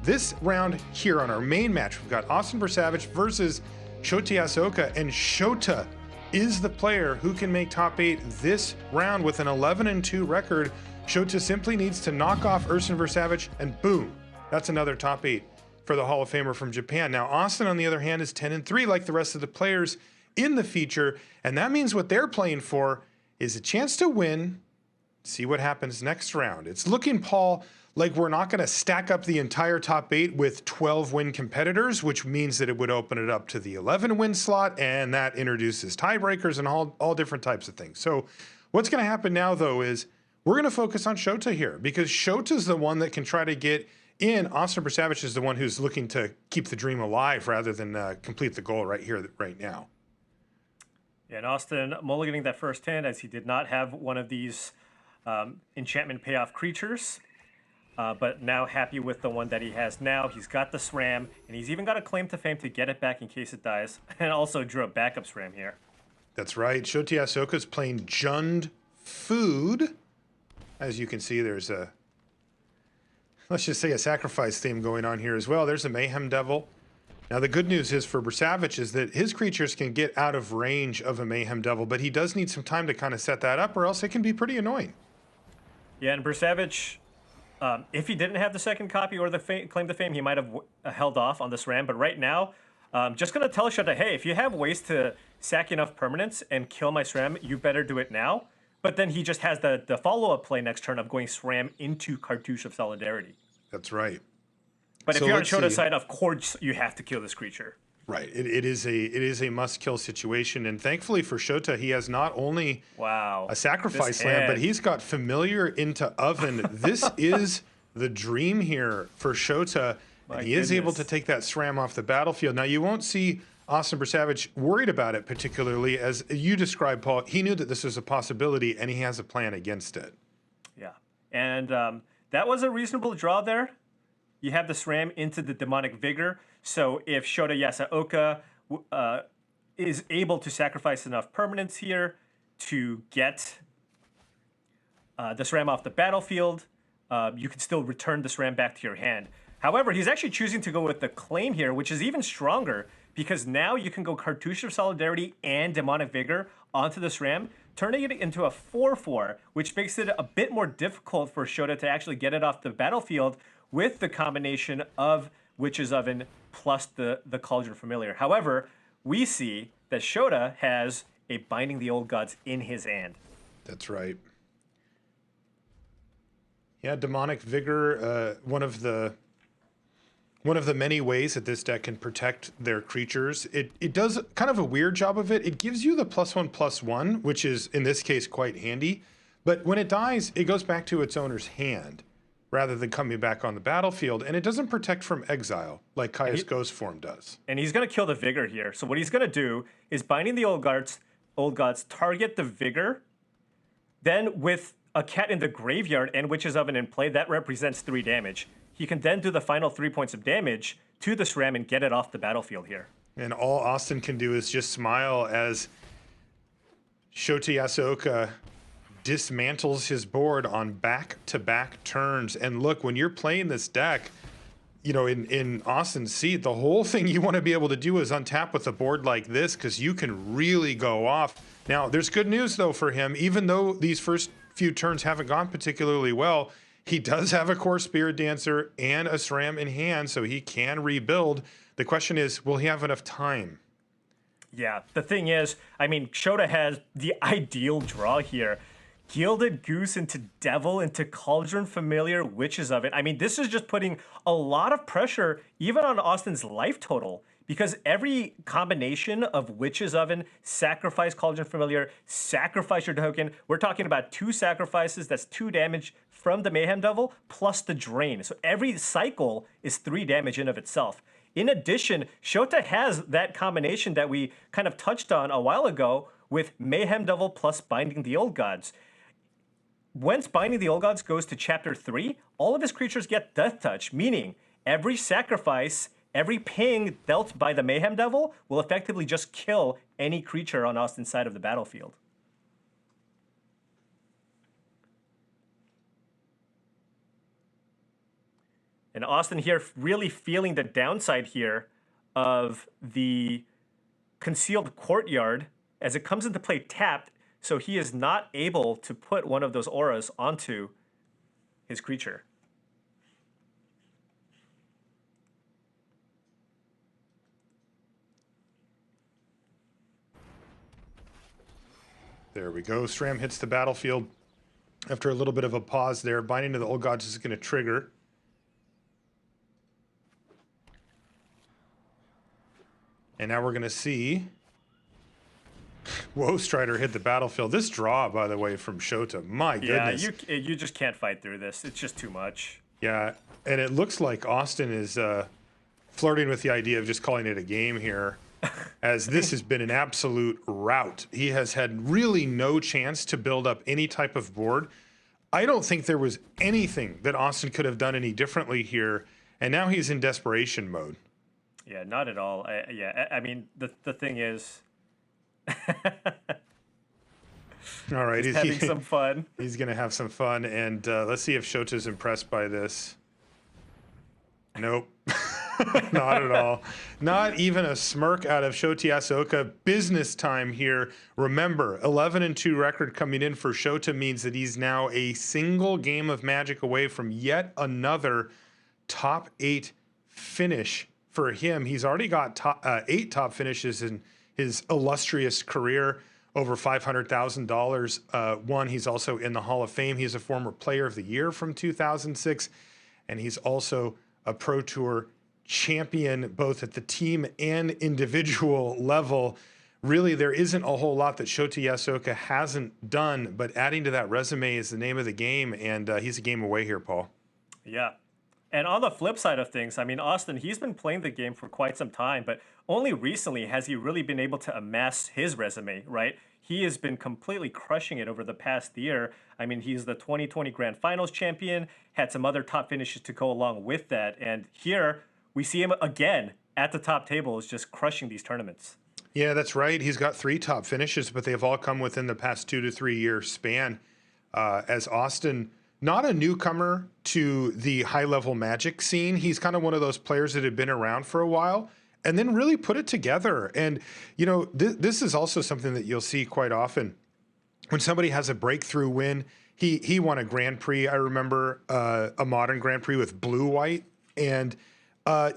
this round here on our main match, we've got Austin Bursavich versus Shota Yasooka, and Shota is the player who can make top 8 this round with an 11-2 record. Shota simply needs to knock off Austin Bursavich, and boom, that's another top 8 for the Hall of Famer from Japan. Now, Austin, on the other hand, is 10-3 like the rest of the players in the feature, and that means what they're playing for is a chance to win. See what happens next round. It's looking, Paul, like we're not going to stack up the entire top 8 with 12-win competitors, which means that it would open it up to the 11-win slot, and that introduces tiebreakers and all different types of things. So what's going to happen now, though, is we're going to focus on Shota here, because Shota's the one that can try to get in. Austin Bursavich is the one who's looking to keep the dream alive rather than complete the goal right here, right now. Yeah, and Austin mulliganing that first hand as he did not have one of these enchantment payoff creatures, but now happy with the one that he has now. He's got the SRAM, and he's even got a claim to fame to get it back in case it dies, and also drew a backup SRAM here. That's right. Shota Yasooka is playing Jund Food. As you can see, there's a, let's just say, a sacrifice theme going on here as well. There's a Mayhem Devil. Now, the good news is for Bursavich is that his creatures can get out of range of a Mayhem Devil, but he does need some time to kind of set that up, or else it can be pretty annoying. Yeah, and Bursavich, if he didn't have the second copy or the claim to fame, he might have held off on this RAM. But right now, just going to tell Shota, hey, if you have ways to sack enough permanents and kill my SRAM, you better do it now. But then he just has the follow-up play next turn of going SRAM into Cartouche of Solidarity. That's right. But if you're on Shota's side, of course you have to kill this creature. Right. It is a must-kill situation, and thankfully for Shota, he has not only a sacrifice land, but he's got Familiar into Oven. This is the dream here for Shota, and he is able to take that SRAM off the battlefield. Now, you won't see Austin Bursavich worried about it particularly, as you described, Paul. He knew that this was a possibility, and he has a plan against it. Yeah, and that was a reasonable draw there. You have the SRAM into the Demonic Vigor, so if Shota Yasooka is able to sacrifice enough permanents here to get the SRAM off the battlefield, you can still return the SRAM back to your hand. However, he's actually choosing to go with the claim here, which is even stronger, because now you can go Cartouche of Solidarity and Demonic Vigor onto the SRAM, turning it into a 4/4, which makes it a bit more difficult for Shota to actually get it off the battlefield with the combination of Witch's Oven plus the Cauldron Familiar. However, we see that Shota has a Binding the Old Gods in his hand. That's right. Yeah, Demonic Vigor, one of the many ways that this deck can protect their creatures. It does kind of a weird job of it. It gives you the +1/+1, which is, in this case, quite handy. But when it dies, it goes back to its owner's hand, rather than coming back on the battlefield. And it doesn't protect from exile, like Kaya's Ghost Form does. And he's going to kill the Vigor here. So what he's going to do is Binding the Old Gods, target the Vigor, then with a Cat in the Graveyard and Witch's Oven in play, that represents 3 damage. He can then do the final 3 points of damage to the SRAM and get it off the battlefield here. And all Austin can do is just smile as Shota Yasooka dismantles his board on back-to-back turns. And look, when you're playing this deck, you know, in Austin's seat, the whole thing you want to be able to do is untap with a board like this, because you can really go off. Now, there's good news, though, for him. Even though these first few turns haven't gone particularly well, he does have a core Spirit Dancer and a SRAM in hand, so he can rebuild. The question is, will he have enough time? Yeah, the thing is, I mean, Shota has the ideal draw here. Gilded Goose into Devil into Cauldron Familiar, Witch's Oven. I mean, this is just putting a lot of pressure even on Austin's life total, because every combination of Witch's Oven, sacrifice Cauldron Familiar, sacrifice your token, we're talking about 2 sacrifices, that's 2 damage from the Mayhem Devil, plus the Drain. So every cycle is 3 damage in of itself. In addition, Shota has that combination that we kind of touched on a while ago with Mayhem Devil plus Binding the Old Gods. Once Binding the Old Gods goes to Chapter 3, all of his creatures get Death Touch, meaning every sacrifice, every ping dealt by the Mayhem Devil will effectively just kill any creature on Austin's side of the battlefield. And Austin here really feeling the downside here of the concealed courtyard as it comes into play tapped, so he is not able to put one of those auras onto his creature. There we go. SRAM hits the battlefield after a little bit of a pause there. Binding to the Old Gods is going to trigger. And now we're going to see Woe Strider hit the battlefield. This draw, by the way, from Shota, my goodness. Yeah, you just can't fight through this. It's just too much. Yeah, and it looks like Austin is flirting with the idea of just calling it a game here, as this has been an absolute rout. He has had really no chance to build up any type of board. I don't think there was anything that Austin could have done any differently here, and now he's in desperation mode. Yeah, not at all. I mean, the thing is... All right, he's having some fun. He's going to have some fun, and let's see if Shota's impressed by this. Nope. Not at all. Not even a smirk out of Shota Yasooka. Business time here. Remember, 11-2 record coming in for Shota means that he's now a single game of Magic away from yet another top 8 finish for him. He's already got 8 top finishes in his illustrious career, over $500,000 won. He's also in the Hall of Fame. He's a former Player of the Year from 2006, and he's also a Pro Tour champion, both at the team and individual level. Really, there isn't a whole lot that Shota Yasooka hasn't done, but adding to that resume is the name of the game, and he's a game away here, Paul. Yeah. And on the flip side of things, I mean, Austin, he's been playing the game for quite some time, but only recently has he really been able to amass his resume, right? He has been completely crushing it over the past year. I mean, he's the 2020 Grand Finals champion, had some other top finishes to go along with that. And here we see him again at the top table, is just crushing these tournaments. Yeah, that's right. He's got 3 top finishes, but they've all come within the past 2 to 3 year span. As Austin, not a newcomer to the high-level Magic scene. He's kind of one of those players that had been around for a while and then really put it together. And, you know, this is also something that you'll see quite often. When somebody has a breakthrough win, he won a Grand Prix. I remember a modern Grand Prix with blue-white. And,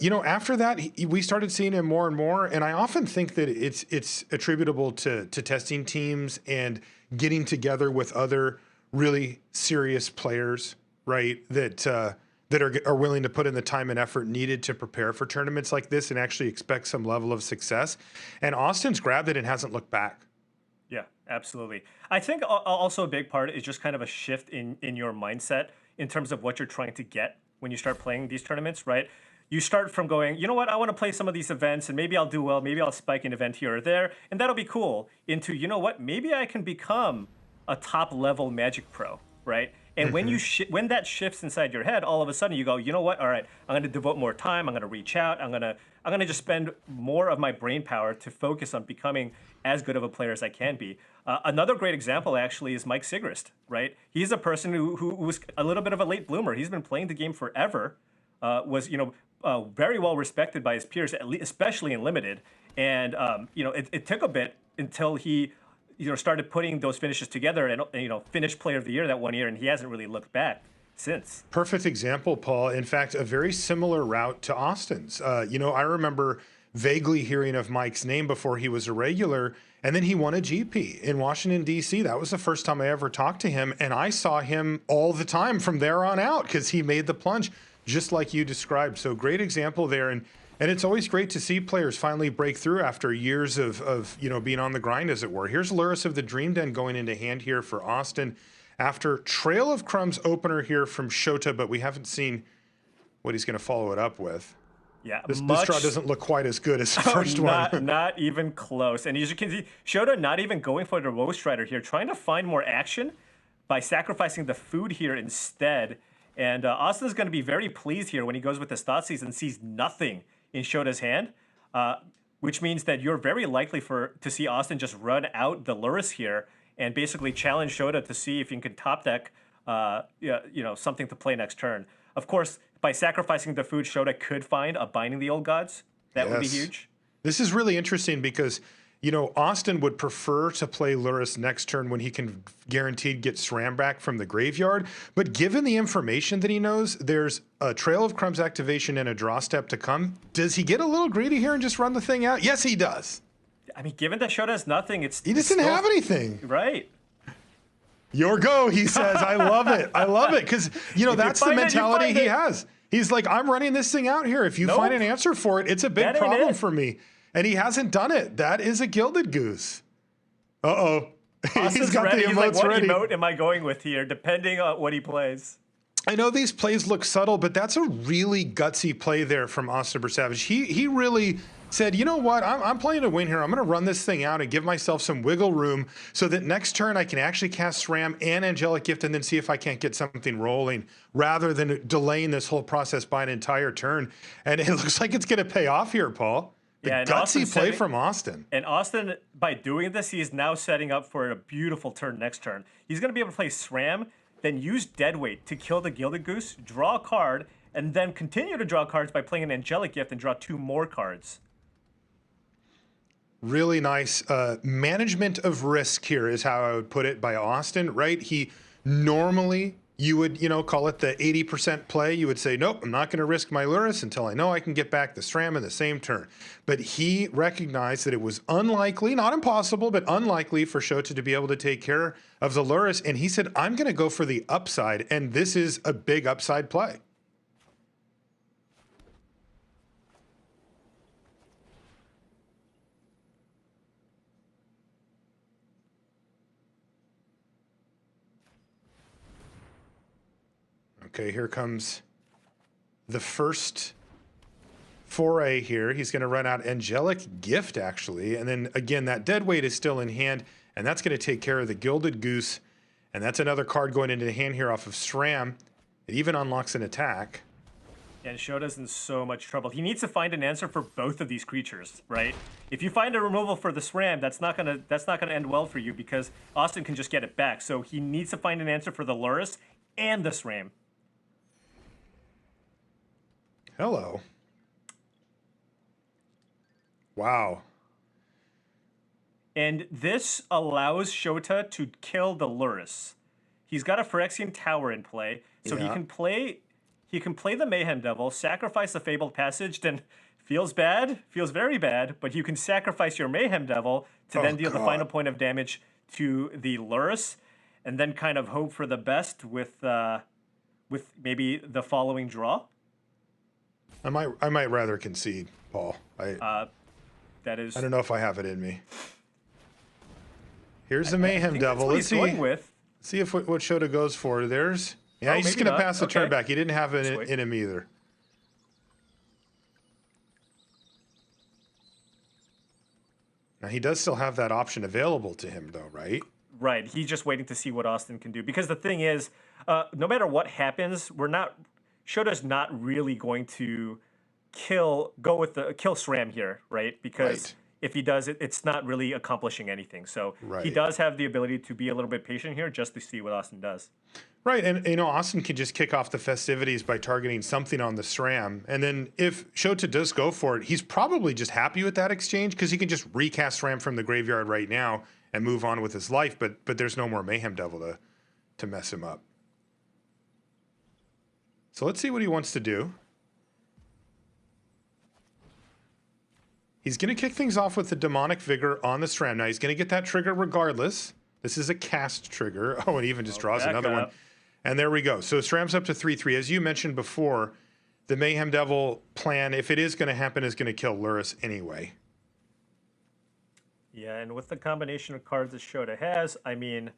you know, after that, we started seeing him more and more. And I often think that it's attributable to testing teams and getting together with other really serious players, right? That are willing to put in the time and effort needed to prepare for tournaments like this and actually expect some level of success. And Austin's grabbed it and hasn't looked back. Yeah, absolutely. I think also a big part is just kind of a shift in your mindset in terms of what you're trying to get when you start playing these tournaments, right? You start from going, you know what, I want to play some of these events and maybe I'll do well, maybe I'll spike an event here or there, and that'll be cool, into, you know what, maybe I can become a top level Magic pro, right? And when you when that shifts inside your head, all of a sudden you go, you know what? All right, I'm going to devote more time. I'm going to reach out. I'm going to just spend more of my brain power to focus on becoming as good of a player as I can be. Another great example actually is Mike Sigrist, right? He's a person who was a little bit of a late bloomer. He's been playing the game forever. Was very well respected by his peers, especially in limited. And it took a bit until he started putting those finishes together and finished Player of the Year that one year, and he hasn't really looked back since. Perfect example, Paul. In fact, a very similar route to Austin's. I remember vaguely hearing of Mike's name before he was a regular, and then he won a GP in Washington, D.C. That was the first time I ever talked to him, and I saw him all the time from there on out because he made the plunge just like you described. So great example there. And it's always great to see players finally break through after years of being on the grind, as it were. Here's Lurrus of the Dream Den going into hand here for Austin after Trail of Crumbs opener here from Shota, but we haven't seen what he's going to follow it up with. Yeah, this draw doesn't look quite as good as the first one. Not even close. And as you can see, Shota not even going for the Woe Strider here, trying to find more action by sacrificing the food here instead. And Austin's going to be very pleased here when he goes with his Thoughtseize and sees nothing in Shota's hand, which means that you're very likely to see Austin just run out the Lurrus here and basically challenge Shota to see if you can top deck something to play next turn. Of course, by sacrificing the food, Shota could find a Binding the Old Gods. That would be huge. This is really interesting because, you know, Austin would prefer to play Lurrus next turn when he can guaranteed get SRAM back from the graveyard. But given the information that he knows, there's a Trail of Crumbs activation and a draw step to come. Does he get a little greedy here and just run the thing out? Yes, he does. I mean, given that Shota has nothing, he doesn't have anything. Right. Your go, he says. I love it. I love it. Because, you know, that's the mentality he has. He's like, I'm running this thing out here. If you find an answer for it, it's a big problem for me. And he hasn't done it. That is a Gilded Goose. Uh-oh. He's got the emotes like, what ready. What emote am I going with here, depending on what he plays? I know these plays look subtle, but that's a really gutsy play there from Austin Bursavich. He really said, you know what, I'm playing to win here. I'm going to run this thing out and give myself some wiggle room so that next turn I can actually cast SRAM and Angelic Gift and then see if I can't get something rolling rather than delaying this whole process by an entire turn. And it looks like it's going to pay off here, Paul. The gutsy play from Austin. And Austin, by doing this, he is now setting up for a beautiful turn next turn. He's going to be able to play SRAM, then use Deadweight to kill the Gilded Goose, draw a card, and then continue to draw cards by playing an Angelic Gift and draw 2 more cards. Really nice management of risk here is how I would put it by Austin, right? He normally, you would, you know, call it the 80% play. You would say, nope, I'm not going to risk my Lurrus until I know I can get back the SRAM in the same turn. But he recognized that it was unlikely, not impossible, but unlikely for Shota to be able to take care of the Lurrus. And he said, I'm going to go for the upside. And this is a big upside play. Okay, here comes the first foray here. He's going to run out Angelic Gift, actually. And then, again, that Deadweight is still in hand, and that's going to take care of the Gilded Goose. And that's another card going into the hand here off of SRAM. It even unlocks an attack. Yeah, and Shota's in so much trouble. He needs to find an answer for both of these creatures, right? If you find a removal for the SRAM, that's not gonna end well for you because Austin can just get it back. So he needs to find an answer for the Lurrus and the SRAM. Hello. Wow. And this allows Shota to kill the Lurrus. He's got a Phyrexian Tower in play, so he can play the Mayhem Devil, sacrifice the Fabled Passage, then feels very bad, but you can sacrifice your Mayhem Devil to then deal the final point of damage to the Lurrus, and then kind of hope for the best with maybe the following draw. I might rather concede, Paul. That is. I don't know if I have it in me. Here's the Mayhem Devil. Let's see. See if what Shota goes for. He's just going to pass the turn back. He didn't have it in him either. Now he does still have that option available to him, though, right? Right. He's just waiting to see what Austin can do because the thing is, no matter what happens, Shota's not really going to kill SRAM here, right? Because if he does it, it's not really accomplishing anything. So he does have the ability to be a little bit patient here just to see what Austin does. Right, and you know, Austin can just kick off the festivities by targeting something on the SRAM. And then if Shota does go for it, he's probably just happy with that exchange because he can just recast SRAM from the graveyard right now and move on with his life, but there's no more Mayhem Devil to mess him up. So let's see what he wants to do. He's going to kick things off with the Demonic Vigor on the SRAM. Now, he's going to get that trigger regardless. This is a cast trigger. Oh, and he even just draws another one. And there we go. So SRAM's up to 3/3. As you mentioned before, the Mayhem Devil plan, if it is going to happen, is going to kill Lurrus anyway. Yeah, and with the combination of cards that Shota has, I mean,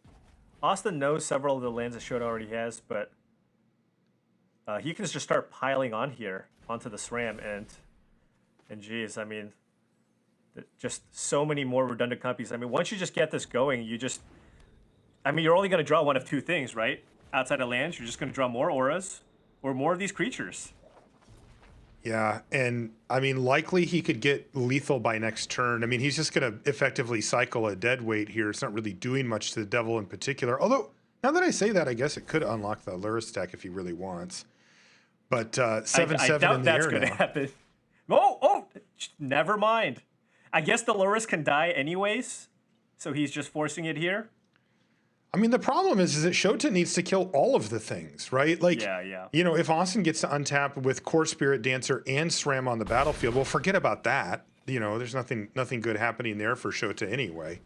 Austin knows several of the lands that Shota already has, but he can just start piling on here onto the SRAM, and geez, I mean, just so many more redundant copies. I mean, once you just get this going, you're only going to draw one of two things, right? Outside of lands, you're just going to draw more auras or more of these creatures. Yeah, and I mean, likely he could get lethal by next turn. I mean, he's just going to effectively cycle a Deadweight here. It's not really doing much to the Devil in particular. Although, now that I say that, I guess it could unlock the Lurrus stack if he really wants. But I 7-7 in doubt the that's air going to now. happen. Oh, never mind. I guess the Loris can die anyways, so he's just forcing it here. I mean, the problem is that Shota needs to kill all of the things, right? Like, Yeah. you know, if Austin gets to untap with Core Spirit Dancer and SRAM on the battlefield, well, forget about that. You know, there's nothing good happening there for Shota anyway.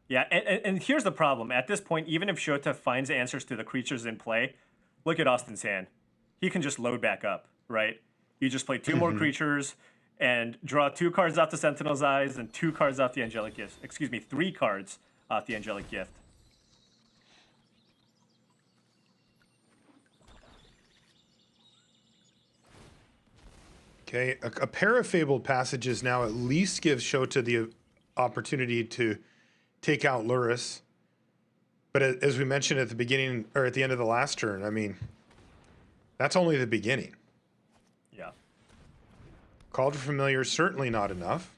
Yeah, and here's the problem. At this point, even if Shota finds answers to the creatures in play, look at Austin's hand. He can just load back up, right? You just play 2 more creatures and draw 2 cards off the Sentinel's Eyes and 2 cards off the Angelic Gift. Excuse me, 3 cards off the Angelic Gift. Okay, a pair of Fabled Passages now at least gives Shota the opportunity to take out Luris. But as we mentioned at the beginning, or at the end of the last turn, I mean, that's only the beginning. Yeah. Cauldron Familiar is certainly not enough.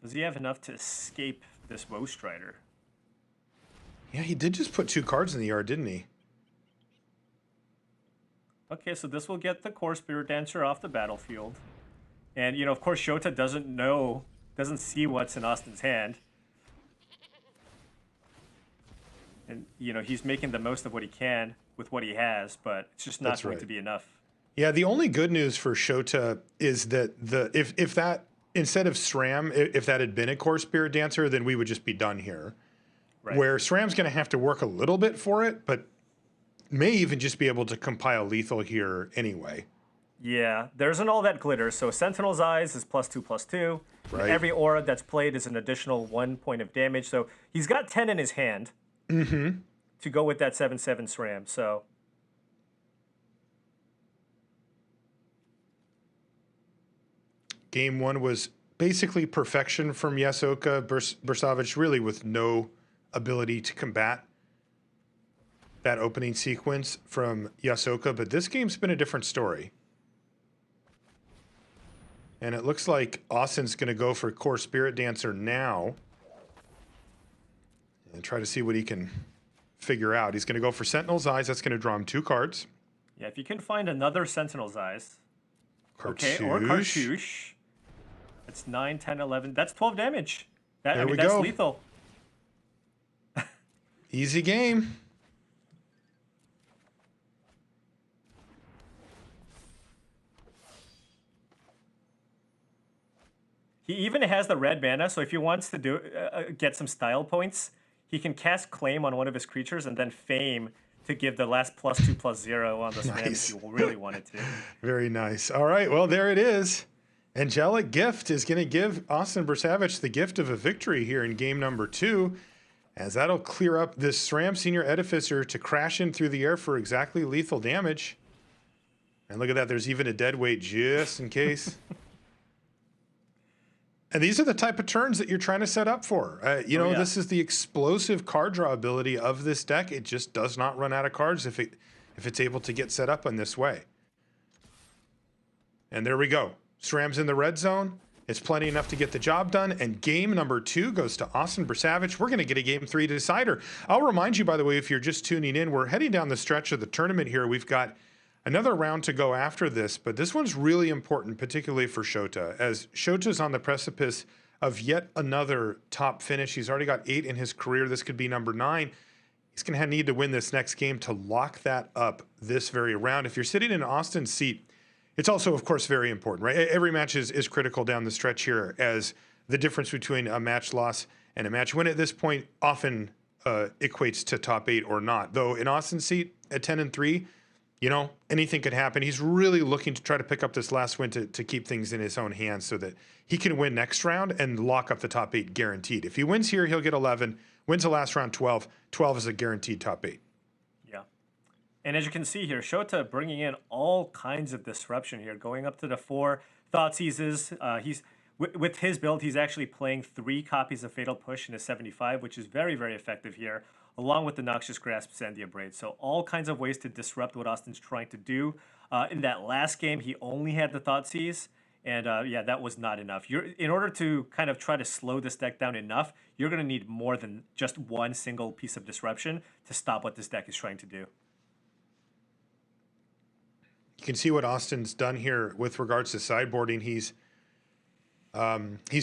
Does he have enough to escape this Woe Strider? Yeah, he did just put 2 cards in the yard, didn't he? Okay, so this will get the Core Spirit Dancer off the battlefield. And, you know, of course, Shota doesn't see what's in Austin's hand. And, you know, he's making the most of what he can with what he has, but it's just not That's going right. to be enough. Yeah, the only good news for Shota is that if that, instead of SRAM, if that had been a Core Spirit Dancer, then we would just be done here. Right. Where SRAM's going to have to work a little bit for it, but may even just be able to compile lethal here anyway. Yeah, there isn't all that glitter. So Sentinel's Eyes is +2/+2. Right. Every aura that's played is an additional 1 point of damage. So he's got 10 in his hand to go with that 7/7 SRAM. So Game 1 was basically perfection from Yasooka. Bursavich really with no ability to combat that opening sequence from Yasooka, but this game's been a different story. And it looks like Austin's going to go for Core Spirit Dancer now and try to see what he can figure out. He's going to go for Sentinel's Eyes. That's going to draw him 2 cards. yeah, if you can find another Sentinel's Eyes. Okay, or Cartouche. Cartouche. That's 9, 10, 11. That's 12 damage. There we that's go. lethal. Easy game. He even has the red mana, so if he wants to get some style points, he can cast Claim on one of his creatures and then Fame to give the last +2/+0 on the spam Nice. if you really wanted to. Very nice. All right, well, there it is. Angelic Gift is going to give Austin Bursavich the gift of a victory here in game number 2, as that'll clear up this SRAM Senior Edificer to crash in through the air for exactly lethal damage. And look at that, there's even a dead weight just in case. And these are the type of turns that you're trying to set up for. Yeah. This is the explosive card draw ability of this deck. It just does not run out of cards if it's able to get set up in this way. And there we go. SRAM's in the red zone. It's plenty enough to get the job done. And game number 2 goes to Austin Bursavich. We're going to get a game 3 decider. I'll remind you, by the way, if you're just tuning in, we're heading down the stretch of the tournament here. We've got another round to go after this, but this one's really important, particularly for Shota, as Shota's on the precipice of yet another top finish. He's already got 8 in his career. This could be number 9. He's going to need to win this next game to lock that up this very round. If you're sitting in Austin's seat, it's also, of course, very important, right? Every match is critical down the stretch here, as the difference between a match loss and a match win at this point often equates to top 8 or not. Though in Austin's seat at 10-3, anything could happen. He's really looking to try to pick up this last win to keep things in his own hands so that he can win next round and lock up the top 8 guaranteed. If he wins here, he'll get 11. Wins the last round, 12. 12 is a guaranteed top 8. Yeah. And as you can see here, Shota bringing in all kinds of disruption here, going up to the 4 Thoughtseizes. With his build, he's actually playing 3 copies of Fatal Push in his 75, which is very, very effective here, along with the Noxious Grasps and the Abrade. So all kinds of ways to disrupt what Austin's trying to do. In that last game, he only had the Thoughtseize, and that was not enough. In order to kind of try to slow this deck down enough, you're going to need more than just one single piece of disruption to stop what this deck is trying to do. You can see what Austin's done here with regards to sideboarding. He's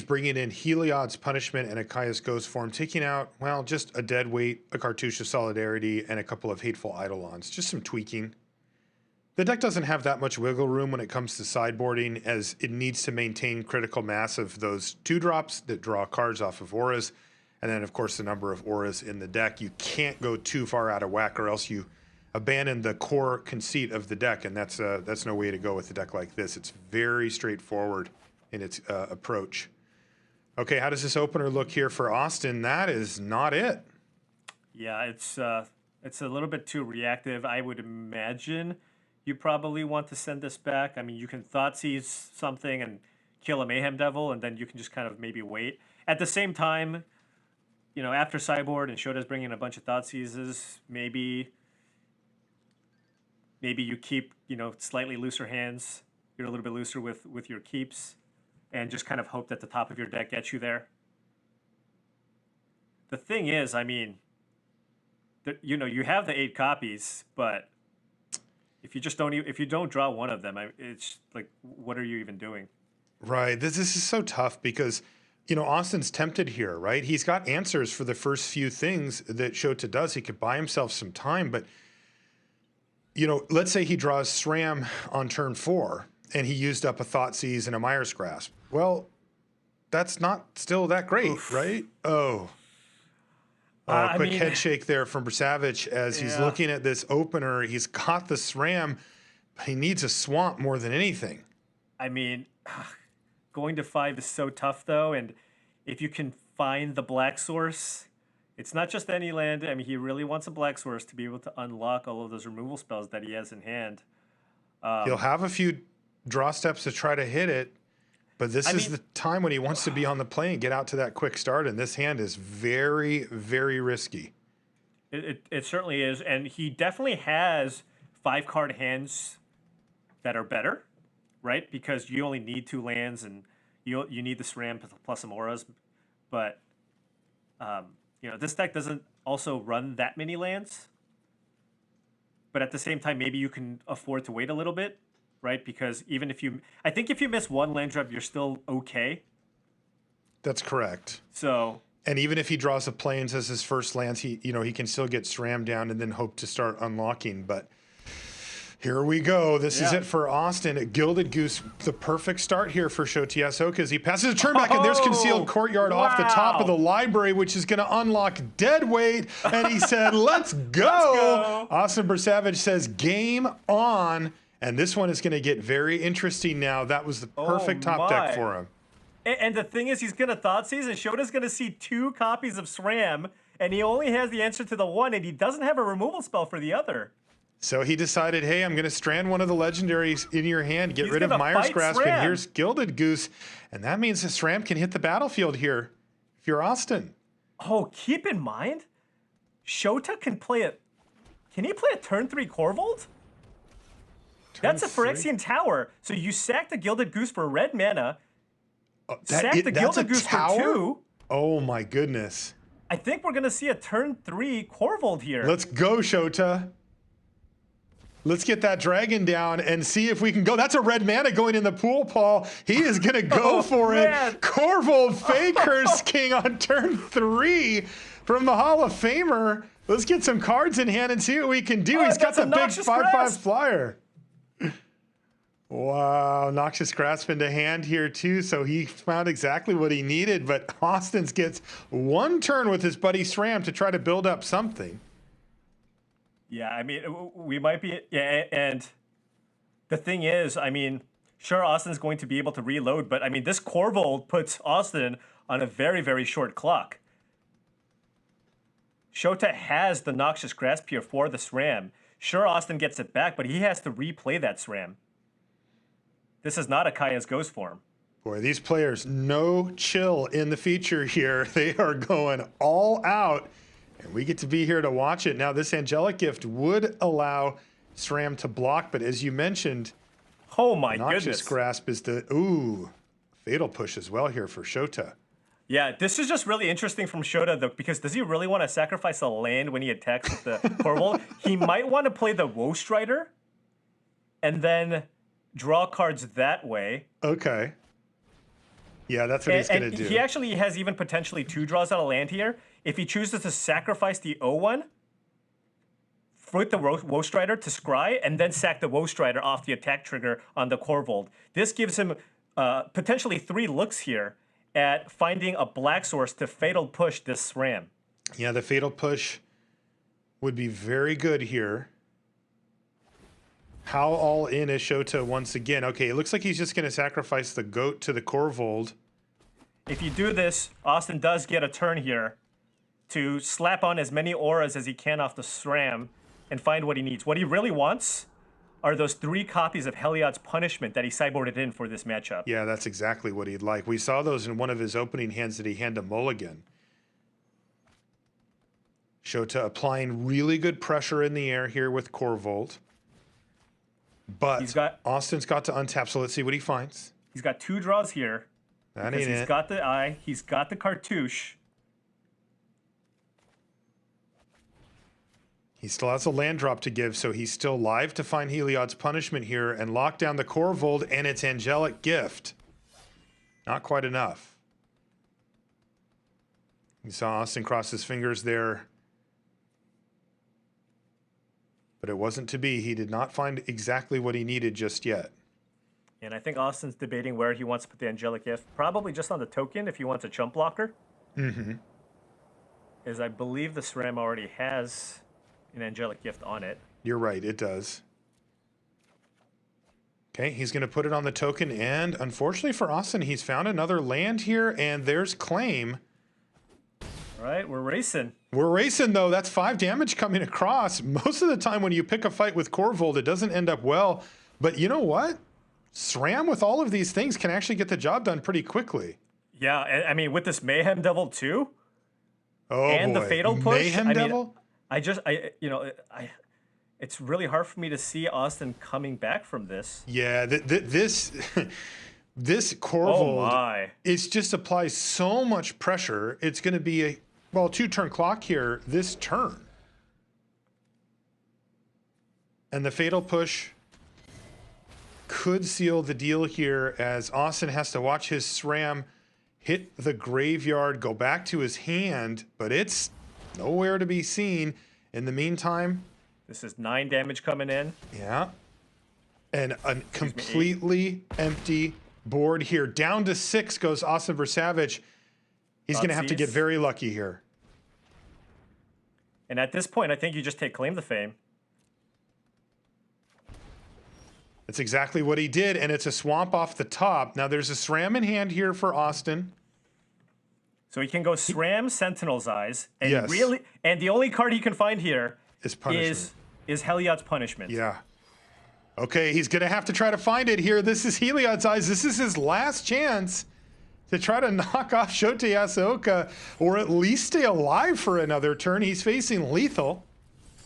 bringing in Heliod's Punishment and a Kaya's Ghost form, taking out, well, just a Dead Weight, a Cartouche of Solidarity, and a couple of Hateful Eidolons. Just some tweaking. The deck doesn't have that much wiggle room when it comes to sideboarding, as it needs to maintain critical mass of those 2-drops that draw cards off of auras, and then, of course, the number of auras in the deck. You can't go too far out of whack, or else you abandon the core conceit of the deck, and that's no way to go with a deck like this. It's very straightforward in its approach. Okay, how does this opener look here for Austin? That is not it. Yeah, it's a little bit too reactive. I would imagine you probably want to send this back. I mean, you can Thoughtseize something and kill a Mayhem Devil, and then you can just kind of maybe wait. At the same time, you know, after sideboard and Shota's bringing a bunch of Thoughtseizes, maybe you keep, you know, slightly looser hands. You're a little bit looser with your keeps, and just kind of hope that the top of your deck gets you there. The thing is, I mean, you know, you have the 8 copies, but if you don't draw one of them, it's like, what are you even doing? Right. This is so tough because, you know, Austin's tempted here, right? He's got answers for the first few things that Shota does. He could buy himself some time, but, you know, let's say he draws SRAM on turn 4 and he used up a Thoughtseize and a Myers Grasp. Well, that's not still that great, Oof. Right? Quick head shake there from Bursavich as he's looking at this opener. He's got the SRAM, but he needs a swamp more than anything. I mean, going to 5 is so tough, though, and if you can find the black source, it's not just any land. I mean, he really wants a black source to be able to unlock all of those removal spells that he has in hand. He'll have a few draw steps to try to hit it, but this is the time when he wants to be on the play and get out to that quick start, and this hand is very, very risky. It certainly is, and he definitely has 5-card hands that are better, right? Because you only need 2 lands, and you need the SRAM plus some auras, but you know, this deck doesn't also run that many lands. But at the same time, maybe you can afford to wait a little bit, right? Because even if I think if you miss 1 land drop, you're still okay. That's correct. So, and even if he draws the plains as his first lands, he can still get SRAM down and then hope to start unlocking. But here we go. This is it for Austin. Gilded Goose, the perfect start here for Shota Yasooka as he passes a turn back, and there's Concealed Courtyard off the top of the library, which is going to unlock Dead Weight. And he said, let's go. Austin Bursavich says, game on. And this one is going to get very interesting now. That was the perfect top deck for him. And the thing is, he's going to Thoughtseize, and Shota's going to see 2 copies of SRAM, and he only has the answer to the one, and he doesn't have a removal spell for the other. So he decided, hey, I'm going to strand one of the legendaries in your hand, get rid of Myers Grasp, and here's Gilded Goose. And that means the SRAM can hit the battlefield here if you're Austin. Oh, keep in mind, Shota can play it. Can he play a turn 3 Corvold? That's a Phyrexian Tower. So you sack the Gilded Goose for red mana. Sack the Gilded Goose for 2. Oh my goodness. I think we're going to see a turn 3 Corvold here. Let's go, Shota. Let's get that dragon down and see if we can go. That's a red mana going in the pool, Paul. He is going to go for it. Corvold Fakers King on turn 3 from the Hall of Famer. Let's get some cards in hand and see what we can do. He's got the big 5/5 flyer. Wow, Noxious Grasp into hand here too, so he found exactly what he needed, but Austin gets 1 turn with his buddy SRAM to try to build up something. Yeah, I mean, we might be, and the thing is, I mean, sure, Austin's going to be able to reload, but I mean, this Corvold puts Austin on a very, very short clock. Shota has the Noxious Grasp here for the SRAM. Sure, Austin gets it back, but he has to replay that SRAM. This is not a Kaya's Ghost form. Boy, these players, no chill in the feature here. They are going all out, and we get to be here to watch it. Now, this Angelic Gift would allow SRAM to block, but as you mentioned, oh my Noxious goodness. Grasp is the, Fatal Push as well here for Shota. Yeah, this is just really interesting from Shota, though, because does he really want to sacrifice a land when he attacks with the Corvold? He might want to play the Woe Strider and then draw cards that way. Okay. Yeah, that's what he's going to do. He actually has even potentially 2 draws out of land here. If he chooses to sacrifice the O1 with the Woe Strider to scry, and then sack the Woe Strider off the attack trigger on the Korvold. This gives him potentially 3 looks here at finding a black source to fatal push this SRAM. Yeah, the fatal push would be very good here. How all in is Shota once again? Okay, it looks like he's just going to sacrifice the goat to the Korvold. If you do this, Austin does get a turn here to slap on as many auras as he can off the SRAM and find what he needs. What he really wants are those 3 copies of Heliod's Punishment that he sideboarded in for this matchup. Yeah, that's exactly what he'd like. We saw those in one of his opening hands that he handed to Mulligan. Shota applying really good pressure in the air here with Korvold. But Austin's got to untap, so let's see what he finds. He's got 2 draws here. That ain't it. He's got the eye, he's got the cartouche. He still has a land drop to give, so he's still live to find Heliod's Punishment here and lock down the Korvold and its Angelic Gift. Not quite enough. You saw Austin cross his fingers there. But it wasn't to be. He did not find exactly what he needed just yet. And I think Austin's debating where he wants to put the Angelic Gift. Probably just on the token if he wants a chump blocker. Mm-hmm. As I believe the SRAM already has an Angelic Gift on it. You're right, it does. Okay, he's going to put it on the token, and unfortunately for Austin, he's found another land here, and there's Claim. All right, we're racing. We're racing, though. That's 5 damage coming across. Most of the time when you pick a fight with Korvold, it doesn't end up well. But you know what? SRAM with all of these things can actually get the job done pretty quickly. Yeah, I mean, with this Mayhem Devil, too. Oh, and boy. The Fatal Push. Mayhem Devil? It's really hard for me to see Austin coming back from this. Yeah, this Korvold, it just applies so much pressure. It's going to be a 2-turn clock here this turn. And the Fatal Push could seal the deal here as Austin has to watch his SRAM hit the graveyard, go back to his hand, but it's nowhere to be seen. In the meantime, this is 9 damage coming in. Yeah. And a completely empty board here. Down to 6 goes Austin Bursavich. He's going to have to get very lucky here. And at this point, I think you just take Claim the Fame. That's exactly what he did, and it's a swamp off the top. Now, there's a SRAM in hand here for Austin. So he can go SRAM, Sentinel's Eyes, and yes. and the only card he can find here is Punishment. Is Heliod's Punishment. Yeah. Okay, he's going to have to try to find it here. This is Heliod's Eyes. This is his last chance to try to knock off Shota Yasooka, or at least stay alive for another turn. He's facing lethal.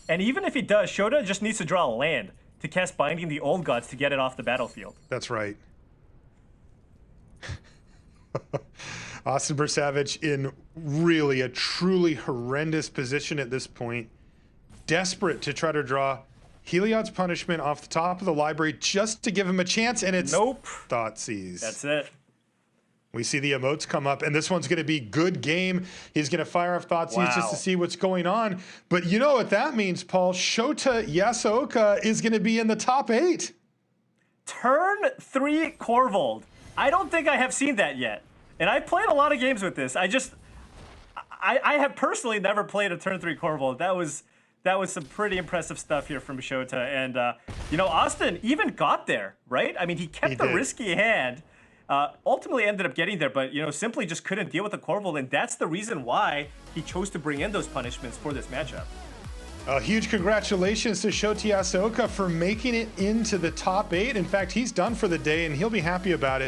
And even if he does, Shota just needs to draw a land to cast Binding the Old Gods to get it off the battlefield. That's right. Austin Bursavich in really a truly horrendous position at this point. Desperate to try to draw Heliod's Punishment off the top of the library just to give him a chance, and it's Thoughtseize. That's it. We see the emotes come up, and this one's going to be good game. He's going to fire off Thoughtseize just to see what's going on. But you know what that means, Paul? Shota Yasooka is going to be in the top 8. Turn 3 Korvold. I don't think I have seen that yet. And I've played a lot of games with this. I have personally never played a turn 3 Korvold. That was some pretty impressive stuff here from Shota. And, Austin even got there, right? I mean, he kept the risky hand. Ultimately ended up getting there, but, simply just couldn't deal with the Korvold. And that's the reason why he chose to bring in those punishments for this matchup. A huge congratulations to Shota Yasooka for making it into the top 8. In fact, he's done for the day, and he'll be happy about it.